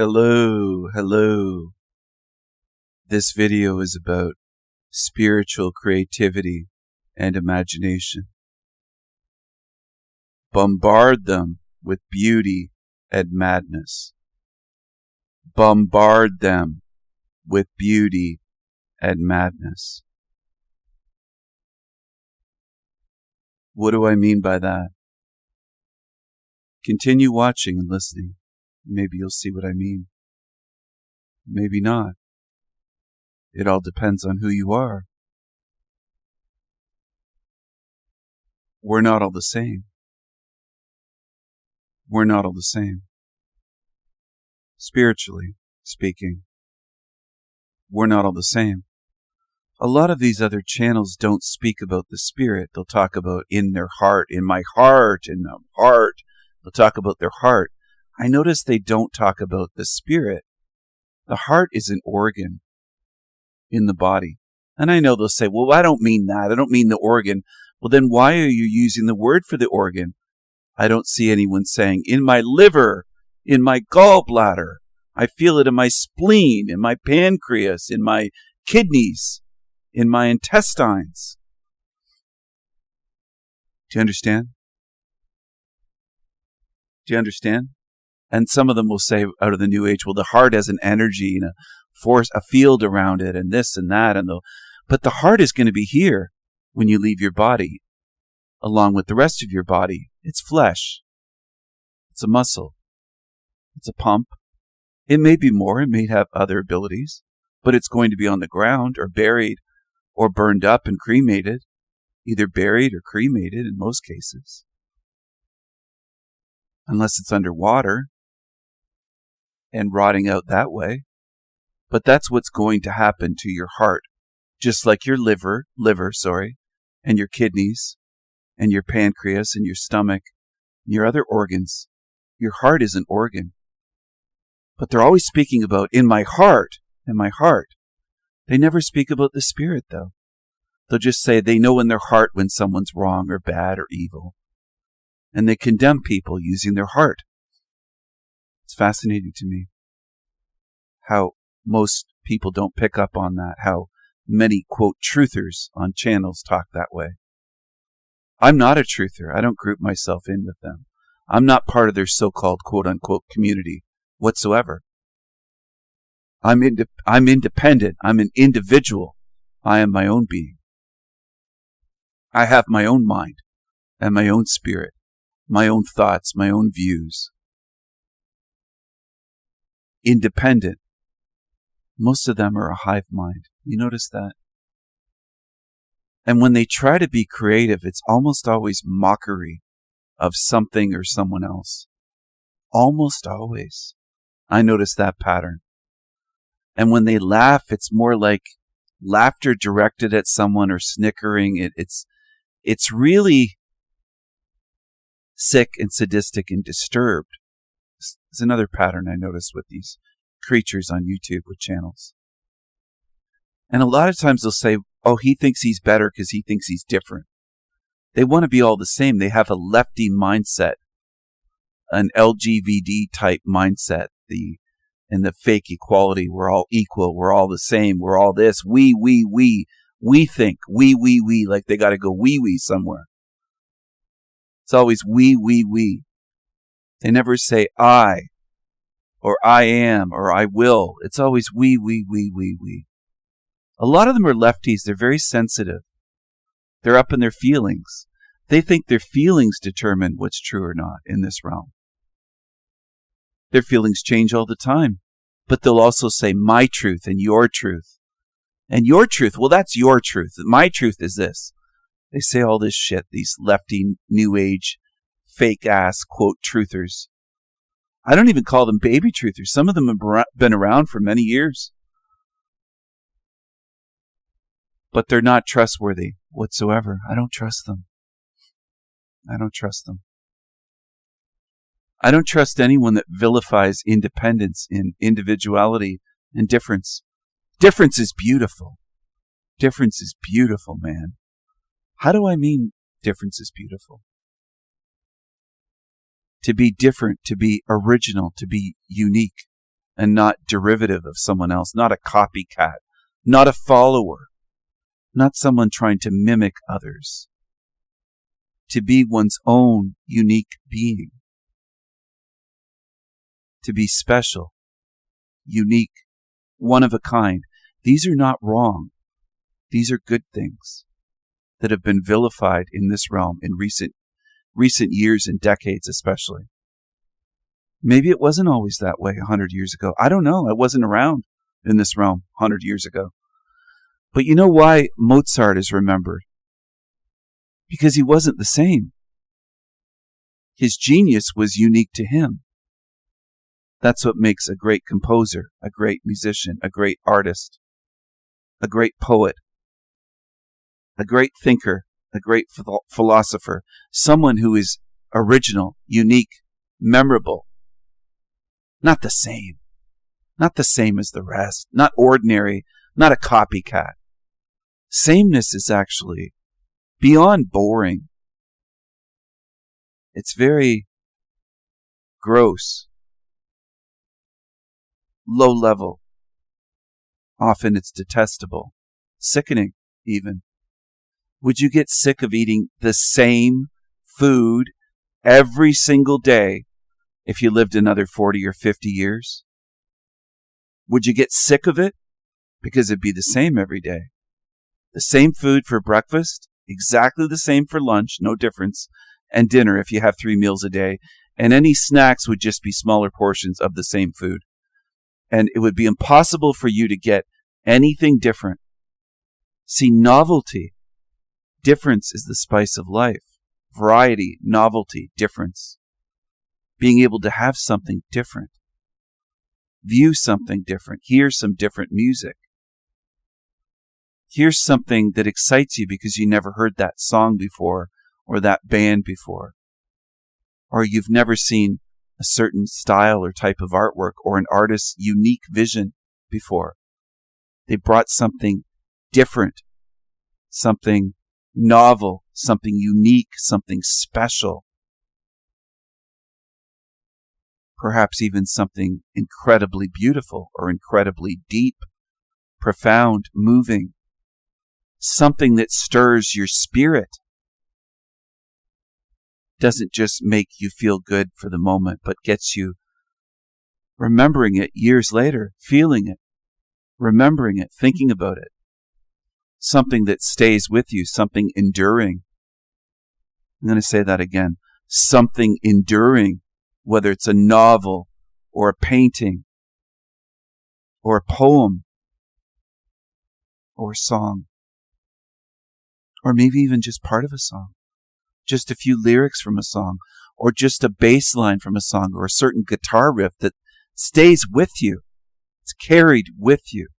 Hello, hello. This video is about spiritual creativity and imagination. Bombard them with beauty and madness. Bombard them with beauty and madness. What do I mean by that? Continue watching and listening. Maybe you'll see what I mean. Maybe not. It all depends on who you are. We're not all the same. We're not all the same. Spiritually speaking, we're not all the same. A lot of these other channels don't speak about the spirit. They'll talk about in their heart, in my heart, in the heart. They'll talk about their heart. I notice they don't talk about the spirit. The heart is an organ in the body. And I know they'll say, well, I don't mean that. I don't mean the organ. Well, then why are you using the word for the organ? I don't see anyone saying, in my liver, in my gallbladder. I feel it in my spleen, in my pancreas, in my kidneys, in my intestines. Do you understand? Do you understand? And some of them will say out of the New Age, well, the heart has an energy and a force, a field around it, and this and that, but the heart is going to be here when you leave your body, along with the rest of your body. It's flesh. It's a muscle. It's a pump. It may be more. It may have other abilities, but it's going to be on the ground or buried or burned up and cremated, either buried or cremated in most cases, unless it's underwater and rotting out that way. But that's what's going to happen to your heart, just like your liver, and your kidneys, and your pancreas, and your stomach, and your other organs. Your heart is an organ. But they're always speaking about, in my heart, in my heart. They never speak about the spirit, though. They'll just say they know in their heart when someone's wrong or bad or evil. And they condemn people using their heart. It's fascinating to me how most people don't pick up on that, how many, quote, truthers on channels talk that way. I'm not a truther. I don't group myself in with them. I'm not part of their so-called, quote, unquote, community whatsoever. I'm independent. I'm an individual. I am my own being. I have my own mind and my own spirit, my own thoughts, my own views. Independent. Most of them are a hive mind. You notice that? And when they try to be creative, it's almost always mockery of something or someone else. Almost always. I notice that pattern. And when they laugh, it's more like laughter directed at someone or snickering. It's really sick and sadistic and disturbed. It's another pattern I notice with these creatures on YouTube with channels. And a lot of times they'll say, oh, he thinks he's better because he thinks he's different. They want to be all the same. They have a lefty mindset, an LGBT type mindset, and the fake equality. We're all equal. We're all the same. We're all this. We think. We, like they got to go we somewhere. It's always we. They never say I, or I am, or I will. It's always we. A lot of them are lefties. They're very sensitive. They're up in their feelings. They think their feelings determine what's true or not in this realm. Their feelings change all the time. But they'll also say my truth and your truth. And your truth, well, that's your truth. My truth is this. They say all this shit, these lefty, new age, fake ass, quote, truthers. I don't even call them baby truthers. Some of them have been around for many years. But they're not trustworthy whatsoever. I don't trust them. I don't trust them. I don't trust anyone that vilifies independence and individuality and difference. Difference is beautiful. Difference is beautiful, man. How do I mean difference is beautiful? To be different, to be original, to be unique, and not derivative of someone else, not a copycat, not a follower, not someone trying to mimic others. To be one's own unique being. To be special, unique, one of a kind. These are not wrong. These are good things that have been vilified in this realm in recent years and decades especially. Maybe it wasn't always that way 100 years ago. I don't know. I wasn't around in this realm 100 years ago. But you know why Mozart is remembered? Because he wasn't the same. His genius was unique to him. That's what makes a great composer, a great musician, a great artist, a great poet, a great thinker, a great philosopher, someone who is original, unique, memorable. Not the same. Not the same as the rest. Not ordinary. Not a copycat. Sameness is actually beyond boring. It's very gross. Low level. Often it's detestable. Sickening, even. Would you get sick of eating the same food every single day if you lived another 40 or 50 years? Would you get sick of it? Because it'd be the same every day. The same food for breakfast, exactly the same for lunch, no difference, and dinner if you have 3 meals a day, and any snacks would just be smaller portions of the same food. And it would be impossible for you to get anything different. See, novelty, difference is the spice of life. Variety, novelty, difference. Being able to have something different. View something different. Hear some different music. Hear something that excites you because you never heard that song before or that band before. Or you've never seen a certain style or type of artwork or an artist's unique vision before. They brought something different, something novel, something unique, something special. Perhaps even something incredibly beautiful or incredibly deep, profound, moving. Something that stirs your spirit. Doesn't just make you feel good for the moment, but gets you remembering it years later, feeling it, remembering it, thinking about it. Something that stays with you, something enduring. I'm going to say that again. Something enduring, whether it's a novel or a painting or a poem or a song, or maybe even just part of a song, just a few lyrics from a song, or just a bass line from a song, or a certain guitar riff that stays with you. It's carried with you.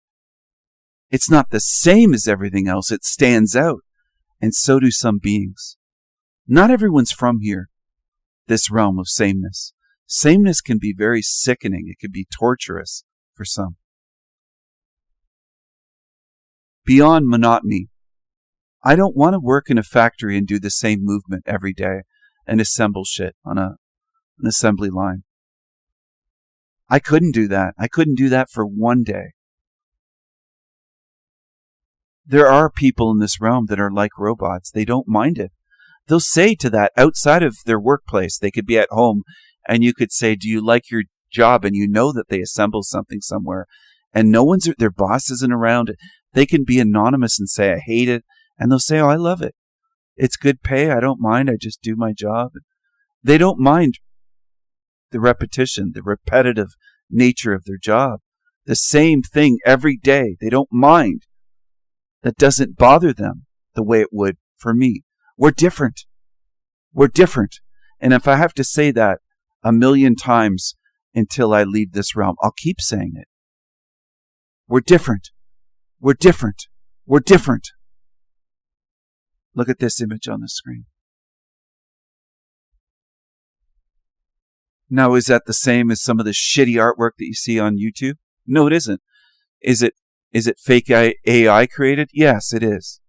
It's not the same as everything else. It stands out. And so do some beings. Not everyone's from here, this realm of sameness. Sameness can be very sickening. It can be torturous for some. Beyond monotony, I don't want to work in a factory and do the same movement every day and assemble shit on an assembly line. I couldn't do that. I couldn't do that for one day. There are people in this realm that are like robots. They don't mind it. They'll say to that outside of their workplace. They could be at home and you could say, do you like your job? And you know that they assemble something somewhere and their boss isn't around. They can be anonymous and say, I hate it. And they'll say, oh, I love it. It's good pay. I don't mind. I just do my job. They don't mind the repetition, the repetitive nature of their job. The same thing every day. They don't mind. That doesn't bother them the way it would for me. We're different. We're different. And if I have to say that 1,000,000 times until I leave this realm, I'll keep saying it. We're different. We're different. We're different. Look at this image on the screen. Now, is that the same as some of the shitty artwork that you see on YouTube? No, it isn't. Is it fake AI created? Yes, it is.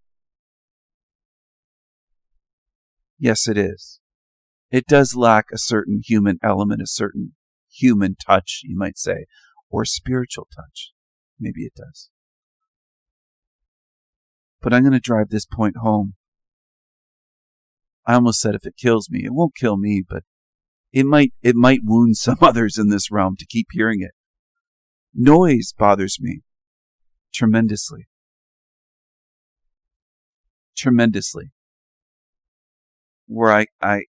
Yes, it is. It does lack a certain human element, a certain human touch, you might say, or spiritual touch. Maybe it does. But I'm going to drive this point home. I almost said if it kills me, it won't kill me, but it might wound some others in this realm to keep hearing it. Noise bothers me tremendously. Tremendously. Where I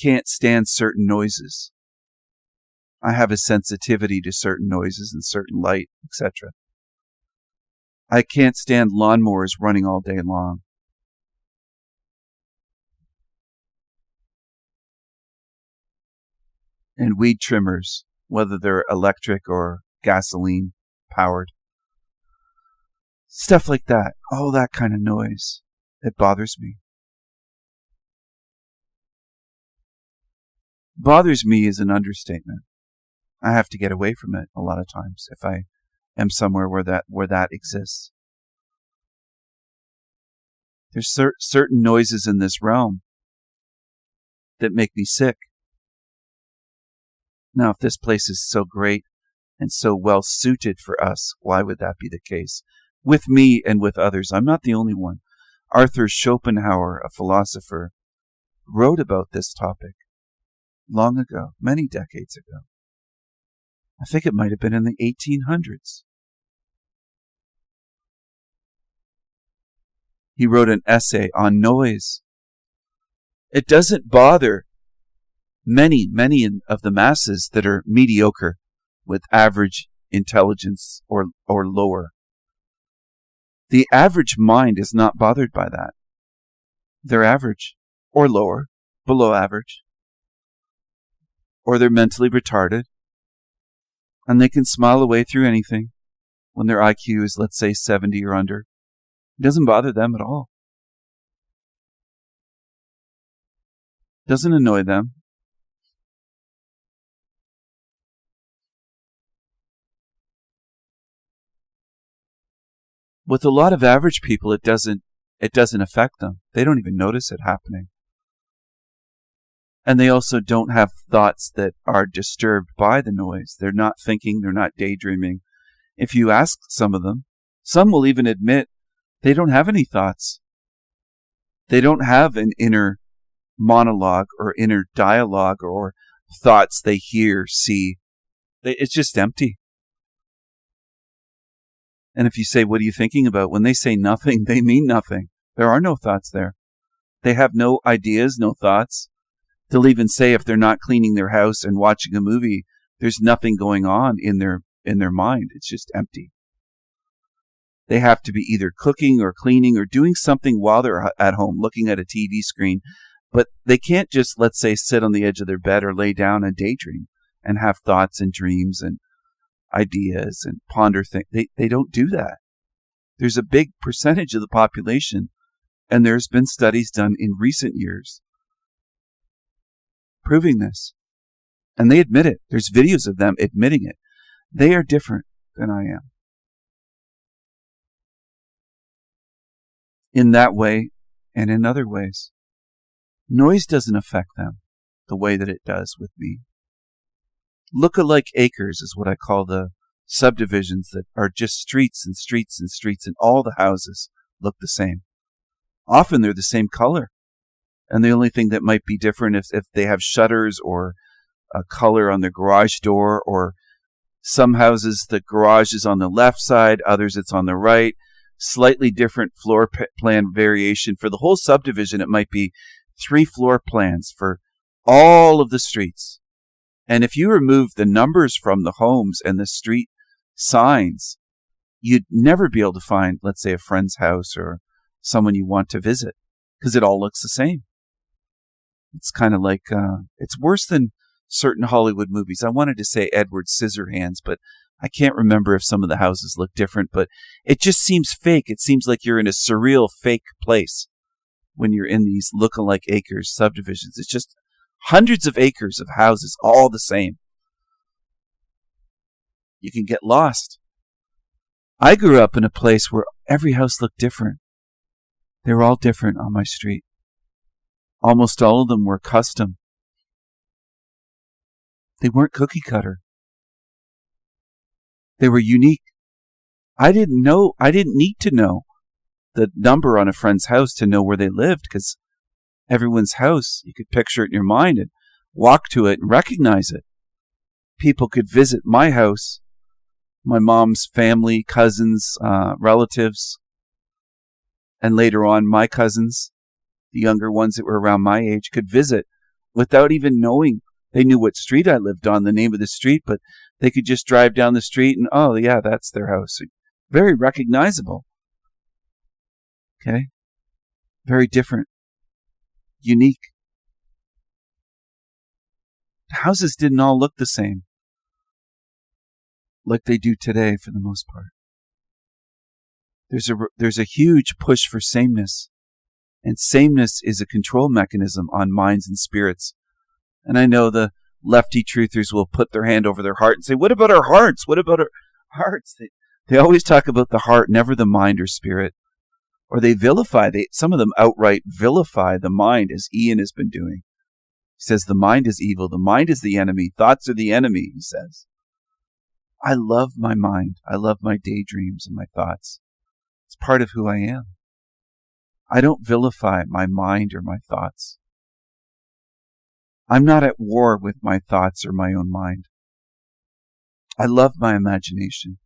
can't stand certain noises. I have a sensitivity to certain noises and certain light, etc. I can't stand lawnmowers running all day long. And weed trimmers, whether they're electric or gasoline powered. Stuff like that. All that kind of noise. It bothers me. Bothers me is an understatement. I have to get away from it a lot of times if I am somewhere where that exists. There's certain noises in this realm that make me sick. Now, if this place is so great and so well suited for us, why would that be the case? With me and with others. I'm not the only one. Arthur Schopenhauer, a philosopher, wrote about this topic long ago, many decades ago. I think it might have been in the 1800s. He wrote an essay on noise. It doesn't bother many of the masses that are mediocre with average intelligence or lower. The average mind is not bothered by that. They're average or lower, below average. Or they're mentally retarded. And they can smile away through anything when their IQ is, let's say, 70 or under. It doesn't bother them at all. Doesn't annoy them. With a lot of average people, it doesn't affect them. They don't even notice it happening. And they also don't have thoughts that are disturbed by the noise. They're not thinking, they're not daydreaming. If you ask some of them, some will even admit they don't have any thoughts. They don't have an inner monologue or inner dialogue or thoughts they hear, see. It's just empty. And if you say, what are you thinking about? When they say nothing, they mean nothing. There are no thoughts there. They have no ideas, no thoughts. They'll even say if they're not cleaning their house and watching a movie, there's nothing going on in their mind. It's just empty. They have to be either cooking or cleaning or doing something while they're at home, looking at a TV screen. But they can't just, let's say, sit on the edge of their bed or lay down and daydream and have thoughts and dreams and ideas and ponder things. They don't do that. There's a big percentage of the population, and there's been studies done in recent years proving this. And they admit it. There's videos of them admitting it. They are different than I am. In that way and in other ways. Noise doesn't affect them the way that it does with me. Look-alike acres is what I call the subdivisions that are just streets and streets and streets, and all the houses look the same. Often they're the same color. And the only thing that might be different if they have shutters or a color on the garage door, or some houses the garage is on the left side, others it's on the right. Slightly different floor plan variation. For the whole subdivision, it might be 3 floor plans for all of the streets. And if you remove the numbers from the homes and the street signs, you'd never be able to find, let's say, a friend's house or someone you want to visit, because it all looks the same. It's kind of like, it's worse than certain Hollywood movies. I wanted to say Edward Scissorhands, but I can't remember if some of the houses look different, but it just seems fake. It seems like you're in a surreal fake place when you're in these look-alike acres subdivisions. It's just hundreds of acres of houses, all the same. You can get lost. I grew up in a place where every house looked different. They were all different on my street. Almost all of them were custom. They weren't cookie cutter. They were unique. I didn't need to know the number on a friend's house to know where they lived, because everyone's house, you could picture it in your mind and walk to it and recognize it. People could visit my house, my mom's family, cousins, relatives, and later on my cousins, the younger ones that were around my age, could visit without even knowing. They knew what street I lived on, the name of the street, but they could just drive down the street and, oh yeah, that's their house. Very recognizable. Okay? Very different. Unique. Houses didn't all look the same, like they do today for the most part. There's a huge push for sameness, and sameness is a control mechanism on minds and spirits. And I know the lefty truthers will put their hand over their heart and say, what about our hearts? What about our hearts? They always talk about the heart, never the mind or spirit. Or they vilify, some of them outright vilify the mind, as Ian has been doing. He says the mind is evil, the mind is the enemy, thoughts are the enemy, he says. I love my mind. I love my daydreams and my thoughts. It's part of who I am. I don't vilify my mind or my thoughts. I'm not at war with my thoughts or my own mind. I love my imagination.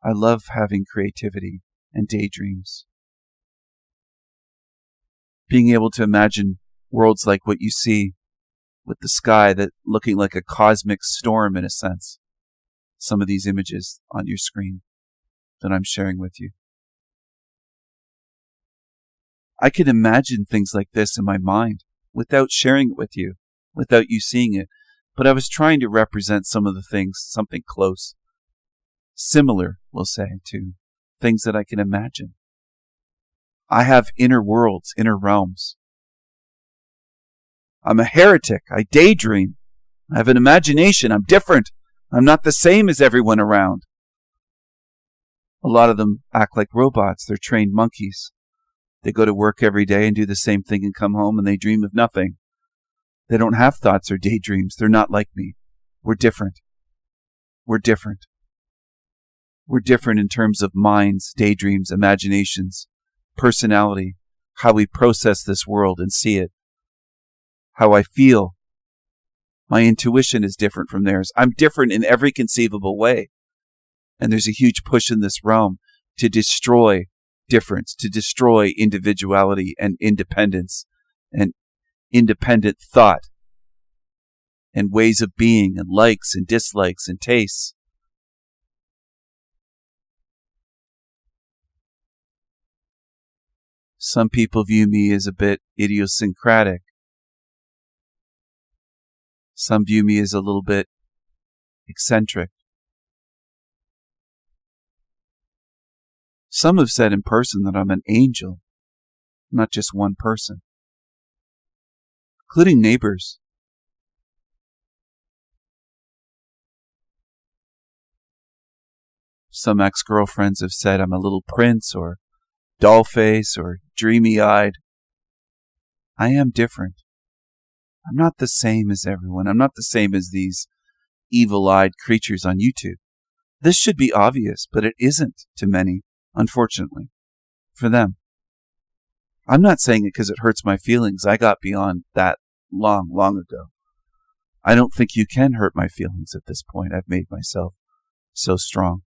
I love having creativity and daydreams. Being able to imagine worlds like what you see with the sky, that looking like a cosmic storm in a sense. Some of these images on your screen that I'm sharing with you. I can imagine things like this in my mind without sharing it with you, without you seeing it. But I was trying to represent some of the things, something close, similar, we'll say, to things that I can imagine. I have inner worlds, inner realms. I'm a heretic. I daydream. I have an imagination. I'm different. I'm not the same as everyone around. A lot of them act like robots. They're trained monkeys. They go to work every day and do the same thing and come home and they dream of nothing. They don't have thoughts or daydreams. They're not like me. We're different. We're different. We're different in terms of minds, daydreams, imaginations, personality, how we process this world and see it, how I feel. My intuition is different from theirs. I'm different in every conceivable way. And there's a huge push in this realm to destroy difference, to destroy individuality and independence and independent thought and ways of being and likes and dislikes and tastes. Some people view me as a bit idiosyncratic. Some view me as a little bit eccentric. Some have said in person that I'm an angel, not just one person, including neighbors. Some ex-girlfriends have said I'm a little prince or doll face or dreamy-eyed. I am different. I'm not the same as everyone. I'm not the same as these evil-eyed creatures on YouTube. This should be obvious, but it isn't to many, unfortunately, for them. I'm not saying it because it hurts my feelings. I got beyond that long ago. I don't think you can hurt my feelings at this point. I've made myself so strong.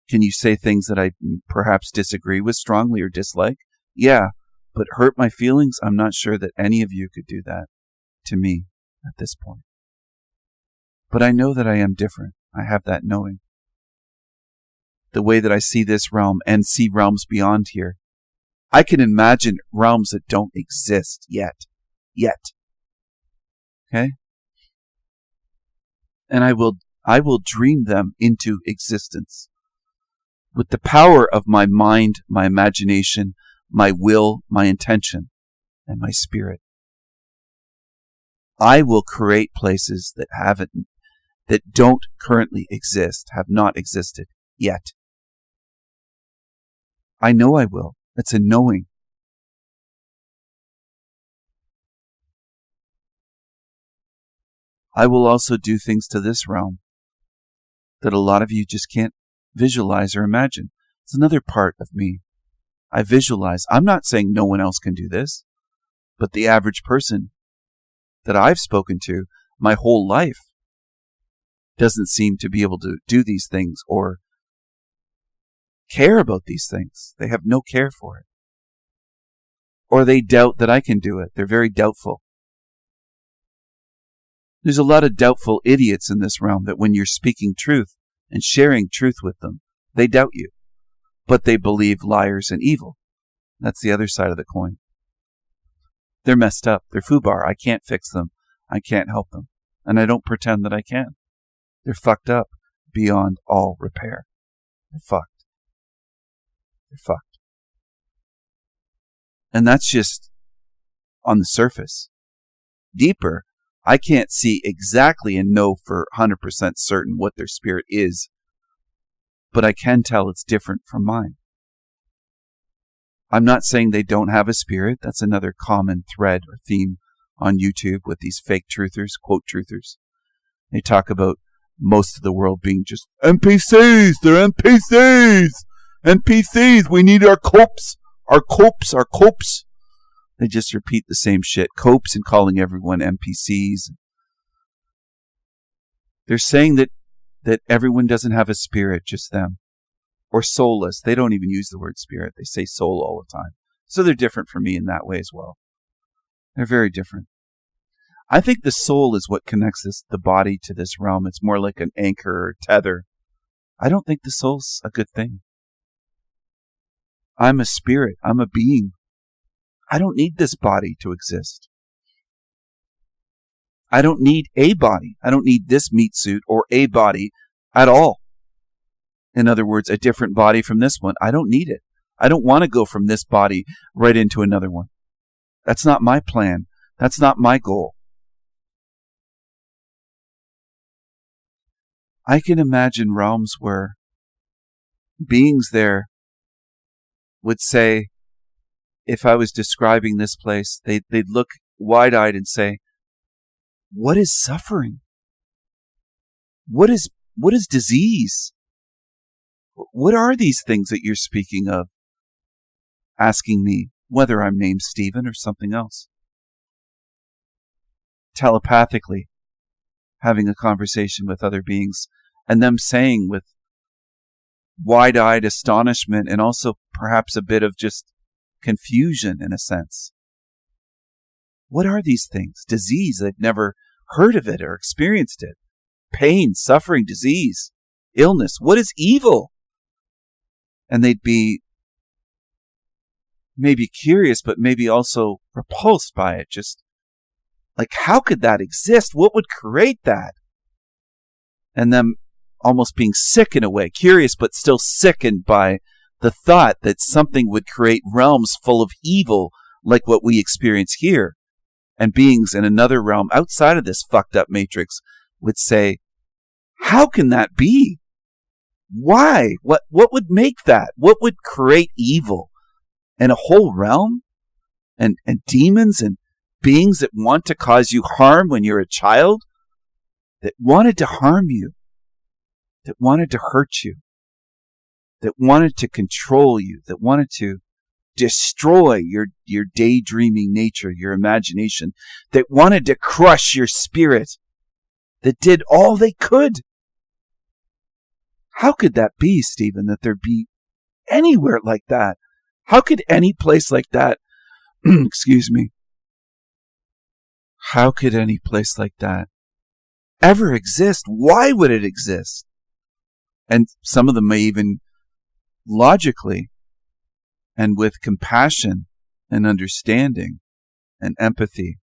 Can you say things that I perhaps disagree with strongly or dislike? Yeah, but hurt my feelings? I'm not sure that any of you could do that to me at this point. But I know that I am different. I have that knowing. The way that I see this realm and see realms beyond here, I can imagine realms that don't exist yet. Okay? And I will dream them into existence. With the power of my mind, my imagination, my will, my intention, and my spirit. I will create places that don't currently exist, have not existed yet. I know I will. It's a knowing. I will also do things to this realm that a lot of you just can't visualize or imagine. It's another part of me. I visualize. I'm not saying no one else can do this, but the average person that I've spoken to my whole life doesn't seem to be able to do these things or care about these things. They have no care for it. Or they doubt that I can do it. They're very doubtful. There's a lot of doubtful idiots in this realm that when you're speaking truth and sharing truth with them, they doubt you. But they believe liars and evil. That's the other side of the coin. They're messed up. They're foobar. I can't fix them. I can't help them. And I don't pretend that I can. They're fucked up beyond all repair. They're fucked. They're fucked. And that's just on the surface. Deeper, I can't see exactly and know for 100% certain what their spirit is, but I can tell it's different from mine. I'm not saying they don't have a spirit. That's another common thread or theme on YouTube with these fake truthers, quote truthers. They talk about most of the world being just NPCs. They're NPCs. NPCs. We need our copes. Our copes. Our copes. They just repeat the same shit. Copes and calling everyone NPCs. They're saying that everyone doesn't have a spirit, just them. Or soulless. They don't even use the word spirit. They say soul all the time. So they're different from me in that way as well. They're very different. I think the soul is what connects the body to this realm. It's more like an anchor or tether. I don't think the soul's a good thing. I'm a spirit. I'm a being. I don't need this body to exist. I don't need a body. I don't need this meat suit or a body at all. In other words, a different body from this one. I don't need it. I don't want to go from this body right into another one. That's not my plan. That's not my goal. I can imagine realms where beings there would say, if I was describing this place, they'd look wide-eyed and say, what is suffering? What is disease? What are these things that you're speaking of? Asking me whether I'm named Stephen or something else. Telepathically having a conversation with other beings and them saying with wide-eyed astonishment and also perhaps a bit of just confusion in a sense. What are these things? Disease. They've never heard of it or experienced it. Pain, suffering, disease, illness. What is evil? And they'd be maybe curious, but maybe also repulsed by it. Just like, how could that exist? What would create that? And them almost being sick in a way, curious, but still sickened by the thought that something would create realms full of evil like what we experience here. And beings in another realm outside of this fucked up matrix would say, how can that be? Why? What would make that? What would create evil? And a whole realm? And demons and beings that want to cause you harm when you're a child? That wanted to harm you? That wanted to hurt you? That wanted to control you? That wanted to destroy your daydreaming nature, your imagination? That wanted to crush your spirit? That did all they could? How could that be, Stephen, that there be anywhere like that? How could any place like that, excuse me, how could any place like that ever exist? Why would it exist? And some of them may even logically and with compassion and understanding and empathy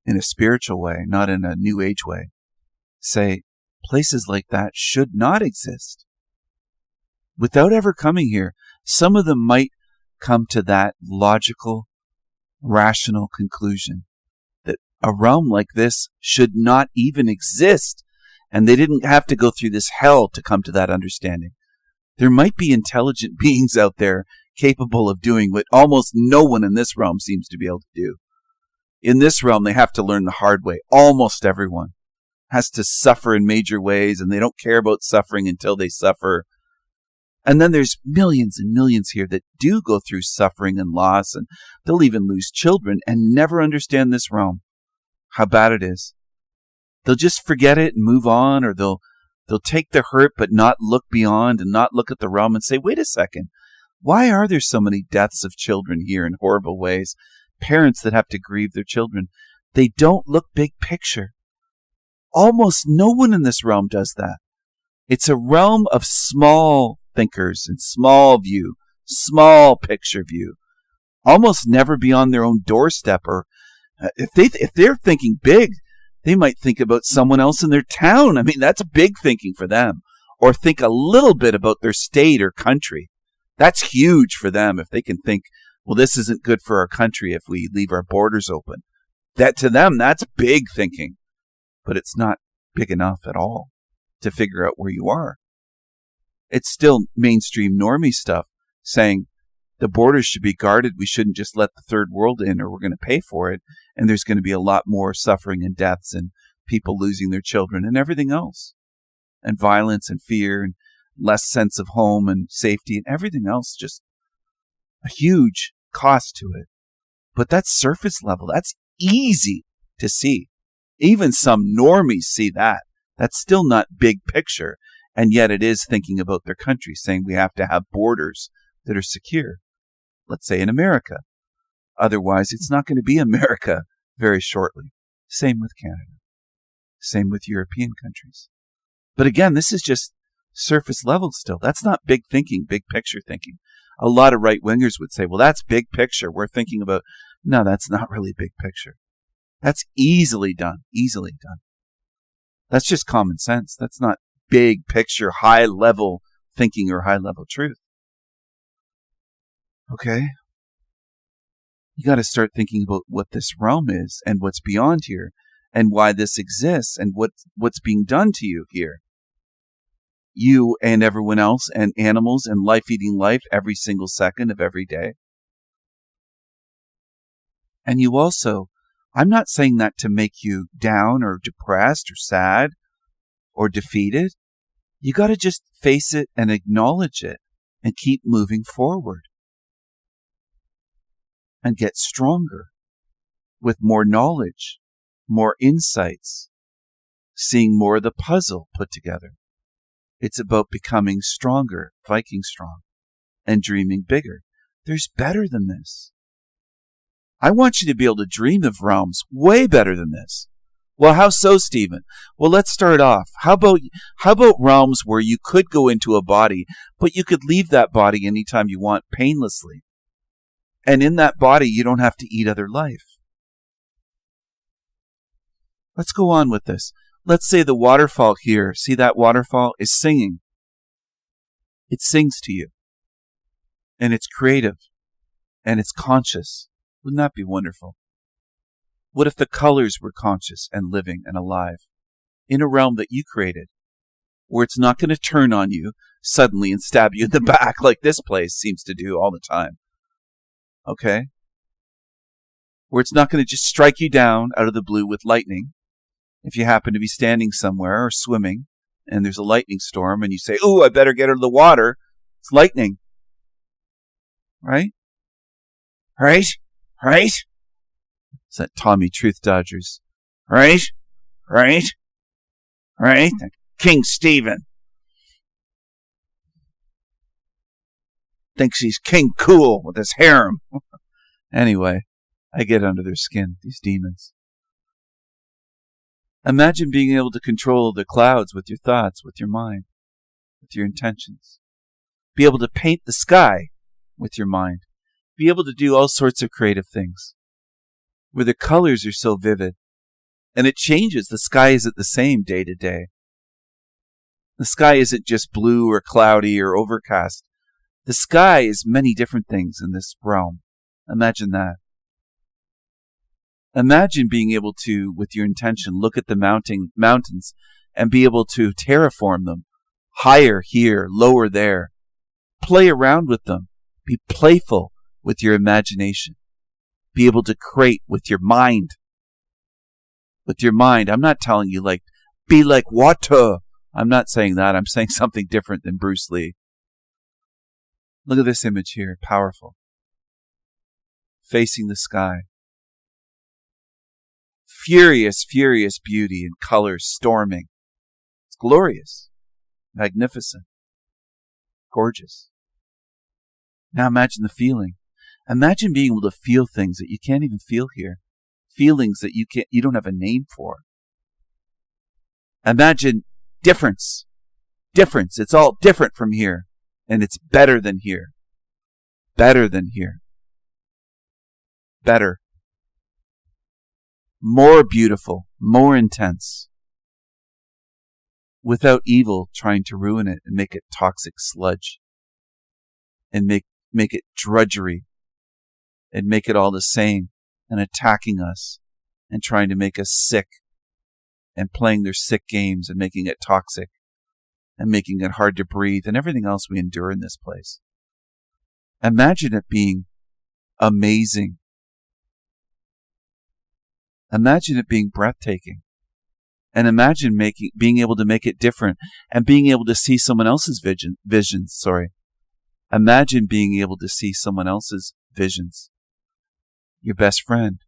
in a spiritual way, not in a new age way, say, places like that should not exist. Without ever coming here, some of them might come to that logical, rational conclusion that a realm like this should not even exist, and they didn't have to go through this hell to come to that understanding. There might be intelligent beings out there capable of doing what almost no one in this realm seems to be able to do. In this realm, they have to learn the hard way, almost everyone. has to suffer in major ways, and they don't care about suffering until they suffer. And then there's millions and millions here that do go through suffering and loss, and they'll even lose children and never understand this realm, how bad it is. They'll just forget it and move on, or they'll take the hurt but not look beyond and not look at the realm and say, wait a second, why are there so many deaths of children here in horrible ways? Parents that have to grieve their children. They don't look big picture. Almost no one in this realm does that. It's a realm of small thinkers and small view, small picture view, almost never beyond their own doorstep. Or if they're thinking big, they might think about someone else in their town. I mean, that's big thinking for them. Or think a little bit about their state or country. That's huge for them if they can think, well, this isn't good for our country if we leave our borders open. That to them, that's big thinking. But it's not big enough at all to figure out where you are. It's still mainstream normie stuff saying the borders should be guarded. We shouldn't just let the third world in, or we're going to pay for it. And there's going to be a lot more suffering and deaths and people losing their children and everything else. And violence and fear and less sense of home and safety and everything else. Just a huge cost to it. But that's surface level. That's easy to see. Even some normies see that. That's still not big picture. And yet it is thinking about their country, saying we have to have borders that are secure. Let's say in America. Otherwise, it's not going to be America very shortly. Same with Canada. Same with European countries. But again, this is just surface level still. That's not big thinking, big picture thinking. A lot of right-wingers would say, well, that's big picture. We're thinking about, no, that's not really big picture. That's easily done. That's just common sense. That's not big picture, high-level thinking or high-level truth. Okay? You got to start thinking about what this realm is and what's beyond here and why this exists and what's being done to you here. You and everyone else and animals and life eating life every single second of every day. And you also, I'm not saying that to make you down or depressed or sad or defeated. You got to just face it and acknowledge it and keep moving forward and get stronger with more knowledge, more insights, seeing more of the puzzle put together. It's about becoming stronger, Viking strong, and dreaming bigger. There's better than this. I want you to be able to dream of realms way better than this. Well, how so, Stephen? Well, let's start off. How about realms where you could go into a body, but you could leave that body anytime you want painlessly. And in that body, you don't have to eat other life. Let's go on with this. Let's say the waterfall here, see that waterfall, is singing. It sings to you. And it's creative. And it's conscious. Wouldn't that be wonderful? What if the colors were conscious and living and alive in a realm that you created, where it's not going to turn on you suddenly and stab you in the back like this place seems to do all the time? Okay? Where it's not going to just strike you down out of the blue with lightning. If you happen to be standing somewhere or swimming and there's a lightning storm and you say, "Oh, I better get out of the water. It's lightning." Right? Right? Right? It's that Tommy Truth Dodgers. Right? Right? Right? King Stephen thinks he's King Cool with his harem. Anyway, I get under their skin, these demons. Imagine being able to control the clouds with your thoughts, with your mind, with your intentions. Be able to paint the sky with your mind. Be able to do all sorts of creative things where the colors are so vivid. And it changes. The sky isn't the same day to day. The sky isn't just blue or cloudy or overcast. The sky is many different things in this realm. Imagine that. Imagine being able to, with your intention, look at the mountains and be able to terraform them. Higher here, lower there. Play around with them. Be playful with your imagination. Be able to create with your mind. With your mind. I'm not telling you like Be like water. I'm not saying that. I'm saying something different than Bruce Lee. Look at this image here. Powerful. Facing the sky. Furious, furious beauty and colors storming. It's glorious. Magnificent. Gorgeous. Now imagine the feeling. Imagine being able to feel things that you can't even feel here. Feelings that you don't have a name for. Imagine difference. Difference. It's all different from here. And it's better than here. Better than here. Better. More beautiful. More intense. Without evil trying to ruin it and make it toxic sludge. And make it drudgery. And make it all the same. And attacking us. And trying to make us sick. And playing their sick games and making it toxic. And making it hard to breathe and everything else we endure in this place. Imagine it being amazing. Imagine it being breathtaking. And imagine being able to make it different and being able to see someone else's visions. Imagine being able to see someone else's visions. Your best friend,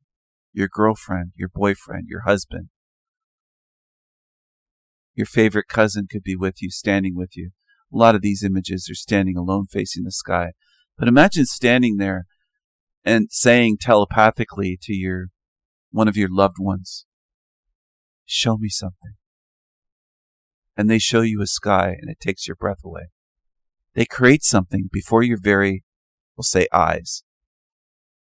your girlfriend, your boyfriend, your husband. Your favorite cousin could be with you, standing with you. A lot of these images are standing alone facing the sky. But imagine standing there and saying telepathically to one of your loved ones, show me something. And they show you a sky and it takes your breath away. They create something before your very, we'll say eyes,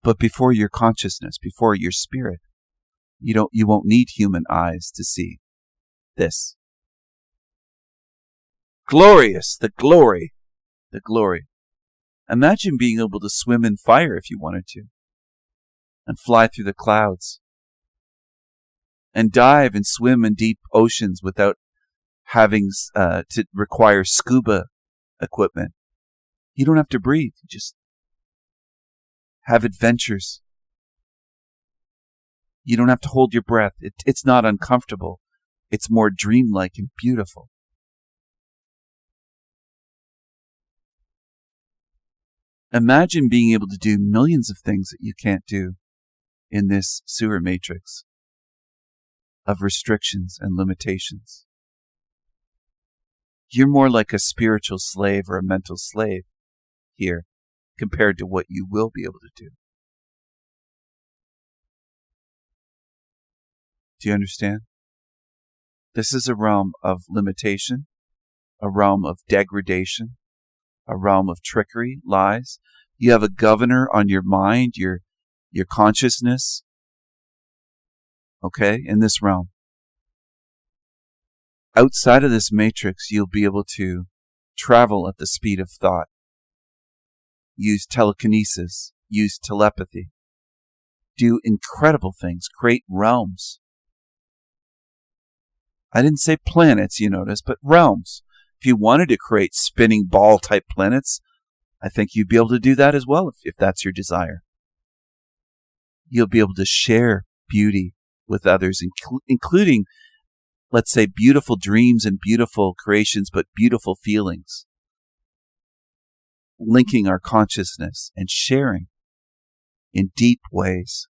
but before your consciousness, before your spirit. You won't need human eyes to see this. Glorious, the glory. Imagine being able to swim in fire if you wanted to, and fly through the clouds, and dive and swim in deep oceans without having to require scuba equipment. You don't have to breathe. You just have adventures. You don't have to hold your breath. It's not uncomfortable. It's more dreamlike and beautiful. Imagine being able to do millions of things that you can't do in this sewer matrix of restrictions and limitations. You're more like a spiritual slave or a mental slave here compared to what you will be able to do. Do you understand? This is a realm of limitation, a realm of degradation, a realm of trickery, lies. You have a governor on your mind, your consciousness, okay, in this realm. Outside of this matrix, you'll be able to travel at the speed of thought, use telekinesis, use telepathy, do incredible things, create realms. I didn't say planets, you notice, but realms. If you wanted to create spinning ball type planets, I think you'd be able to do that as well if that's your desire. You'll be able to share beauty with others, including, let's say, beautiful dreams and beautiful creations, but beautiful feelings. Linking our consciousness and sharing in deep ways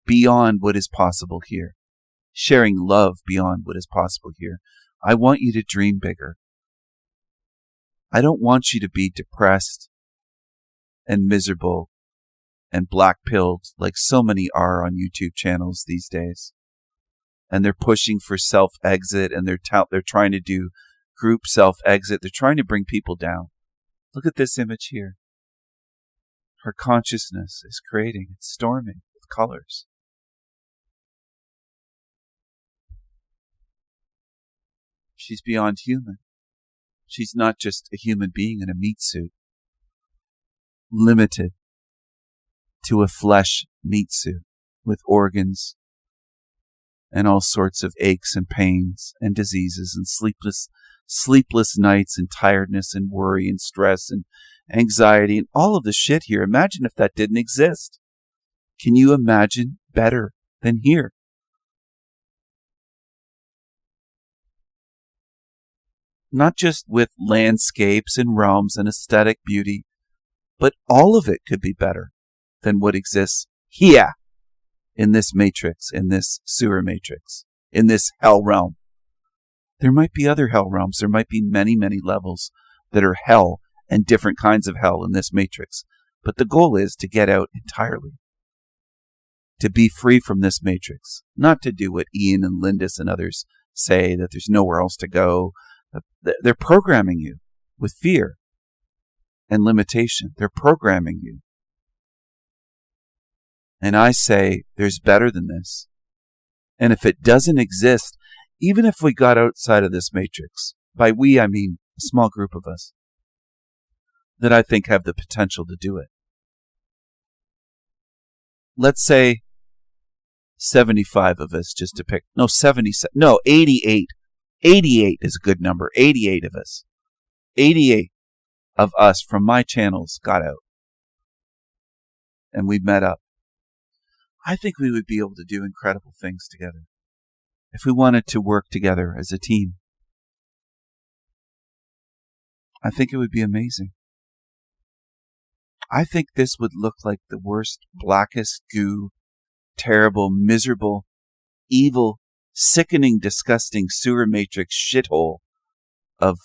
beyond what is possible here. Sharing love beyond what is possible here. I want you to dream bigger. I don't want you to be depressed and miserable and black-pilled like so many are on YouTube channels these days. And they're pushing for self-exit, and they're trying to do group self-exit. They're trying to bring people down. Look at this image here. Her consciousness is creating, it's storming with colors. She's beyond human. She's not just a human being in a meat suit, limited to a flesh meat suit with organs and all sorts of aches and pains and diseases and sleepless nights and tiredness and worry and stress and anxiety and all of the shit here. Imagine if that didn't exist. Can you imagine better than here? not just with landscapes and realms and aesthetic beauty, but all of it could be better than what exists here in this matrix, in this sewer matrix, in this hell realm. There might be other hell realms. There might be many, many levels that are hell and different kinds of hell in this matrix. But the goal is to get out entirely, to be free from this matrix, not to do what Ian and Lindis and others say, that there's nowhere else to go. They're programming you with fear and limitation. They're programming you. And I say there's better than this. And if it doesn't exist, even if we got outside of this matrix, by we I mean a small group of us, that I think have the potential to do it. Let's say 75 of us, just to pick, 88. 88 is a good number. 88 of us. 88 of us from my channels got out. And we met up. I think we would be able to do incredible things together if we wanted to work together as a team. I think it would be amazing. I think this would look like the worst, blackest goo, terrible, miserable, evil, sickening, disgusting sewer matrix shithole of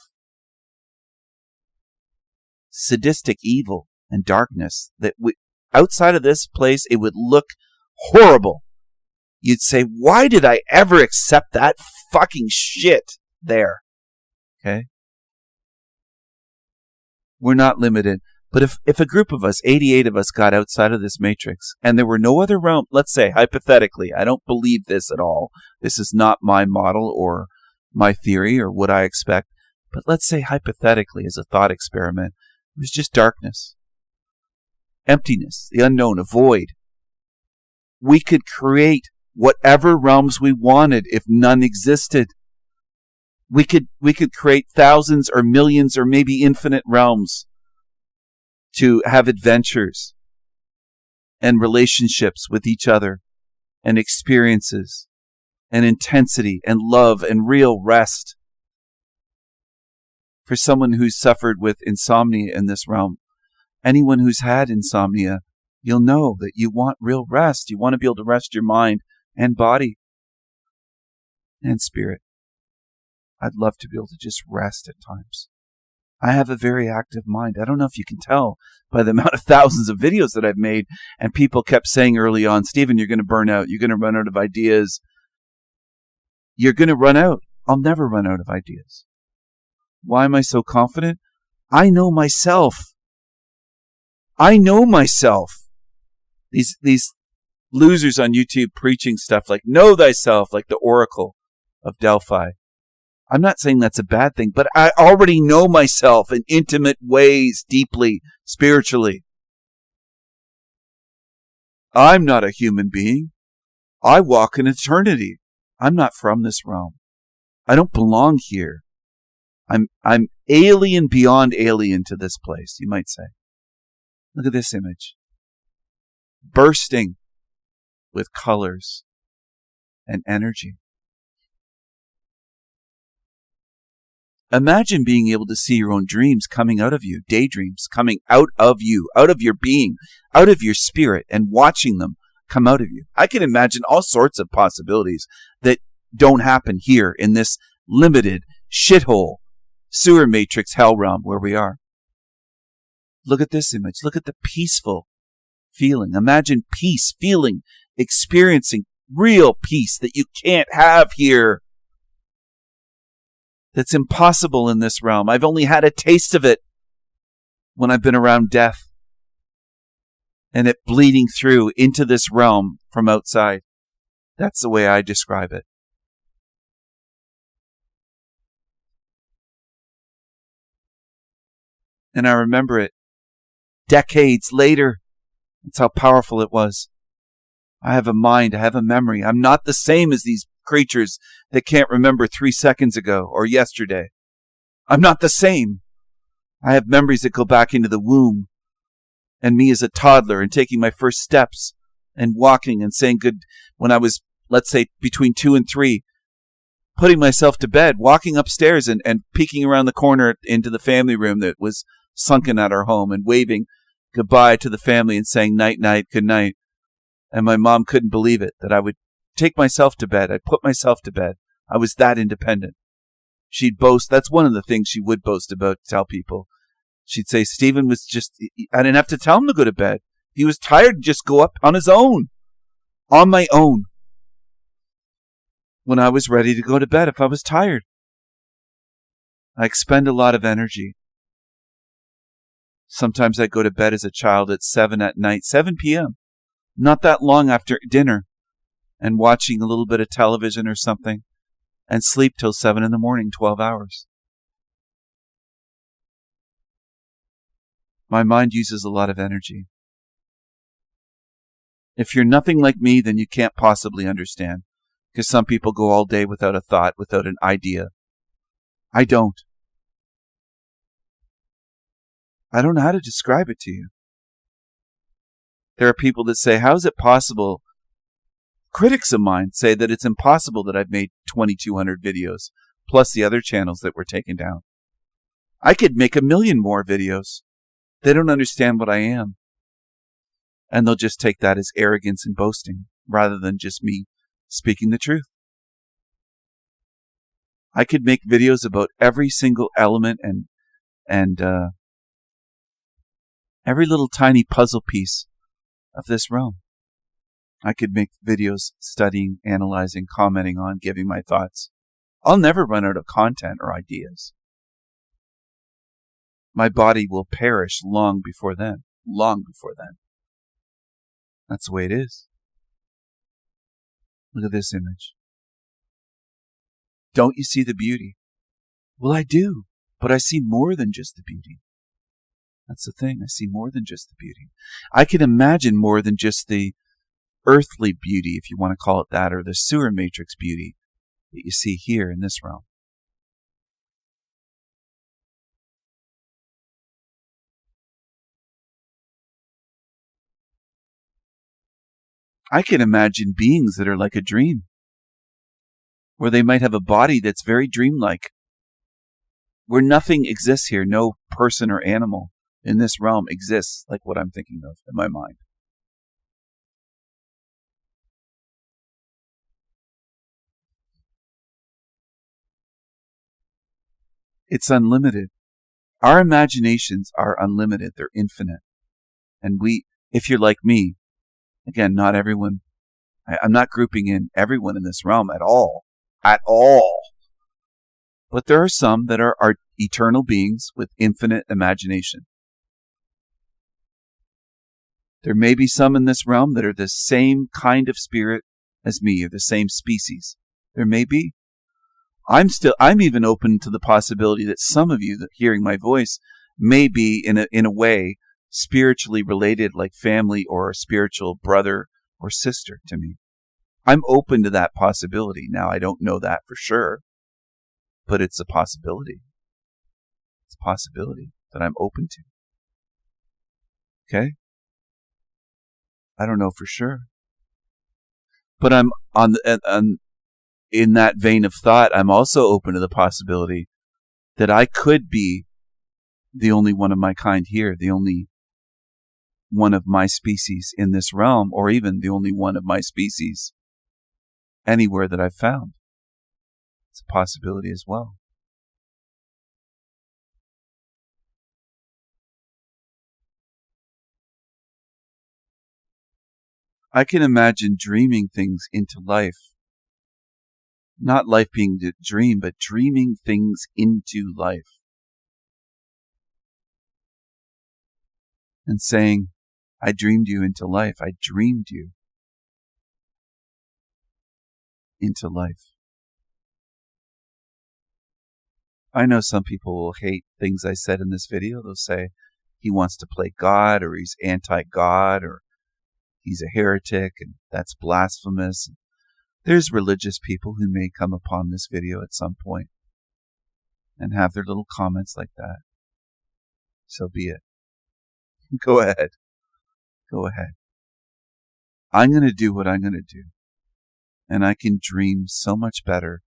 sadistic evil and darkness that outside of this place, it would look horrible. You'd say, why did I ever accept that fucking shit there? Okay? We're not limited. But if a group of us, 88 of us, got outside of this matrix, and there were no other realm, let's say, hypothetically, I don't believe this at all. This is not my model or my theory or what I expect. But let's say, hypothetically, as a thought experiment, it was just darkness, emptiness, the unknown, a void. We could create whatever realms we wanted if none existed. We could create thousands or millions or maybe infinite realms to have adventures and relationships with each other and experiences and intensity and love and real rest. For someone who's suffered with insomnia in this realm, anyone who's had insomnia, you'll know that you want real rest. You want to be able to rest your mind and body and spirit. I'd love to be able to just rest at times. I have a very active mind. I don't know if you can tell by the amount of thousands of videos that I've made, and people kept saying early on, Stephen, you're going to burn out. You're going to run out of ideas. You're going to run out. I'll never run out of ideas. Why am I so confident? I know myself. I know myself. These losers on YouTube preaching stuff like know thyself, like the Oracle of Delphi. I'm not saying that's a bad thing, but I already know myself in intimate ways, deeply, spiritually. I'm not a human being. I walk in eternity. I'm not from this realm. I don't belong here. I'm alien beyond alien to this place, you might say. Look at this image. Bursting with colors and energy. Imagine being able to see your own dreams coming out of you, daydreams coming out of you, out of your being, out of your spirit, and watching them come out of you. I can imagine all sorts of possibilities that don't happen here in this limited shithole sewer matrix hell realm where we are. Look at this image. Look at the peaceful feeling. Imagine peace, feeling, experiencing real peace that you can't have here. That's impossible in this realm. I've only had a taste of it when I've been around death and it bleeding through into this realm from outside. That's the way I describe it. And I remember it decades later. That's how powerful it was. I have a mind. I have a memory. I'm not the same as these creatures that can't remember 3 seconds ago or yesterday. I'm not the same. I have memories that go back into the womb and me as a toddler and taking my first steps and walking and saying good when I was, let's say, between 2 and 3. putting myself to bed, walking upstairs and peeking around the corner into the family room that was sunken at our home and waving goodbye to the family and saying night, night, good night. And my mom couldn't believe it, that I would take myself to bed. I'd put myself to bed. I was that independent. She'd boast. That's one of the things she would boast about, tell people. She'd say, Stephen was just, I didn't have to tell him to go to bed. He was tired, just go up on his own, on my own. When I was ready to go to bed, if I was tired. I expend a lot of energy. Sometimes I go to bed as a child at 7 at night, 7 p.m., not that long after dinner, and watching a little bit of television or something, and sleep till 7 in the morning, 12 hours. My mind uses a lot of energy. If you're nothing like me, then you can't possibly understand, because some people go all day without a thought, without an idea. I don't. I don't know how to describe it to you. There are people that say, how is it possible? Critics of mine say that it's impossible that I've made 2,200 videos, plus the other channels that were taken down. I could make 1 million more videos. They don't understand what I am. And they'll just take that as arrogance and boasting, rather than just me speaking the truth. I could make videos about every single element and every little tiny puzzle piece of this realm. I could make videos studying, analyzing, commenting on, giving my thoughts. I'll never run out of content or ideas. My body will perish long before then. Long before then. That's the way it is. Look at this image. Don't you see the beauty? Well, I do, but I see more than just the beauty. That's the thing. I see more than just the beauty. I can imagine more than just the earthly beauty, if you want to call it that, or the sewer matrix beauty that you see here in this realm. I can imagine beings that are like a dream, where they might have a body that's very dreamlike, where nothing exists here, no person or animal in this realm exists like what I'm thinking of in my mind. It's unlimited. Our imaginations are unlimited. They're infinite. And if you're like me, again, not everyone, I'm not grouping in everyone in this realm at all. At all. But there are some that are eternal beings with infinite imagination. There may be some in this realm that are the same kind of spirit as me, or the same species. There may be. I'm even open to the possibility that some of you that hearing my voice may be in a way spiritually related, like family or a spiritual brother or sister to me. I'm open to that possibility. Now, I don't know that for sure, but it's a possibility. It's a possibility that I'm open to. Okay? I don't know for sure. But I'm in that vein of thought, I'm also open to the possibility that I could be the only one of my kind here, the only one of my species in this realm, or even the only one of my species anywhere that I've found. It's a possibility as well. I can imagine dreaming things into life. Not life being a dream, but dreaming things into life. And saying, I dreamed you into life. I dreamed you into life. I know some people will hate things I said in this video. They'll say he wants to play God, or he's anti-God, or he's a heretic, and that's blasphemous. There's religious people who may come upon this video at some point and have their little comments like that. So be it. Go ahead. Go ahead. I'm going to do what I'm going to do. And I can dream so much better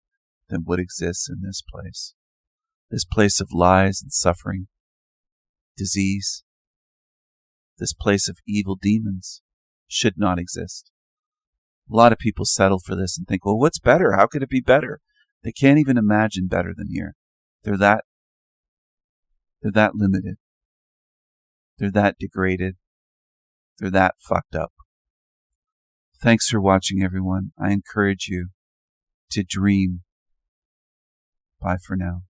than what exists in this place. This place of lies and suffering, disease, this place of evil demons should not exist. A lot of people settle for this and think, well, what's better? How could it be better? They can't even imagine better than here. They're that limited. They're that degraded. They're that fucked up. Thanks for watching, everyone. I encourage you to dream. Bye for now.